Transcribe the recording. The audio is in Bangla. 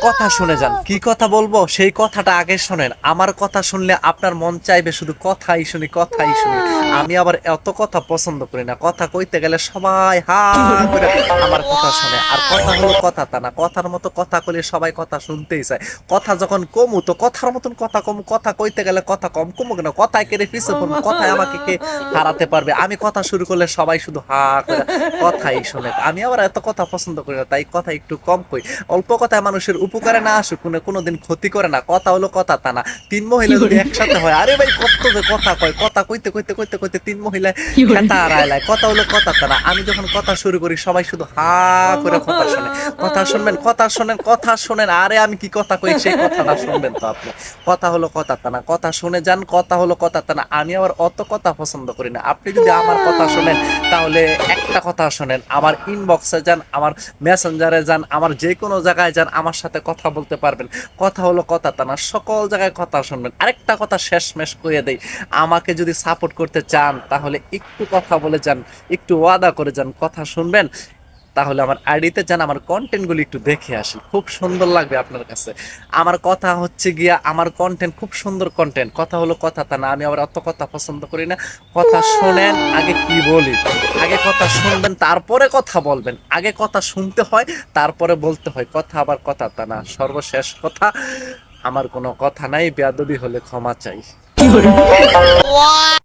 কথা শুনে যান। কি কথা বলবো সেই কথাটা আগে শোনেন। আমার কথা শুনলে আপনার মন চাইবে শুধু কথাই শুনি কথাই শুনি। আমি আবার এত কথা পছন্দ করি না। কথা কইতে গেলে সবাই হা করে আমার কথা শুনে। আর কথা হলো কথা তা না, কথার মতো কথা কইলে সবাই কথা শুনতেই চায়। কথা যখন কমু তো কথার মতন কথা কম, কথা কইতে গেলে কথা কম কমু কেন, কথায় কেড়ে পিছে পড়বো, কথায় আমাকে কে হারাতে পারবে। আমি কথা শুরু করলে সবাই শুধু হা করে কথাই শুনে। আমি আবার এত কথা পছন্দ করি না, তাই কথা একটু কম কই। অল্প কথায় মানুষের উপকারে না আসুক কোনোদিন ক্ষতি করে না। কথা হলো কথা তা না। তিন মহিলা যদি একসাথে হয়, আরে ভাই কত যে কথা কয়, কথা কইতে কইতে কইতে কইতে তিন মহিলায় খেতা হারায়। কথা হলো কথা তা না। আমি যখন কথা শুরু করি সবাই শুধু হা করে কথা শুনে। কথা শুনবেন, কথা শোনেন, কথা শোনেন। আরে আমি কি কথা কই সেই কথাটা শুনবেন তো আপনি। কথা হলো কথা তা না, কথা শুনে যান। কথা হলো কথা তা না। আমি আবার অত কথা পছন্দ করি না। আপনি যদি আমার কথা শোনেন তাহলে একটা কথা শোনেন, আমার ইনবক্সে যান, আমার মেসেঞ্জারে যান, আমার যে কোনো জায়গায় যান, আমার সাথে কথা বলতে পারবেন। কথা হলো কথা তা না, সকল জায়গায় কথা শুনবেন। আরেকটা কথা শেষমেশ করে দেই, আমাকে যদি সাপোর্ট করতে চান তাহলে একটু কথা বলে যান, একটু ওয়াদা করে যান, কথা শুনবেন। তাহলে আমার আইডিতে যান, আমার কন্টেন্টগুলি একটু দেখে আসি, খুব সুন্দর লাগবে আপনার কাছে। আমার কথা হচ্ছে গিয়া, আমার কন্টেন্ট খুব সুন্দর কন্টেন্ট। কথা হলো কথা তা না, আমি আবার অত কথা পছন্দ করি না। কথা শোনেন, আগে কি বলি, আগে কথা শুনবেন তারপরে কথা বলবেন। আগে কথা শুনতে হয় তারপরে বলতে হয়, কথা আবার কথা তা না। সর্বশেষ কথা, আমার কোনো কথা নাই, বেয়াদবি হলে ক্ষমা চাই।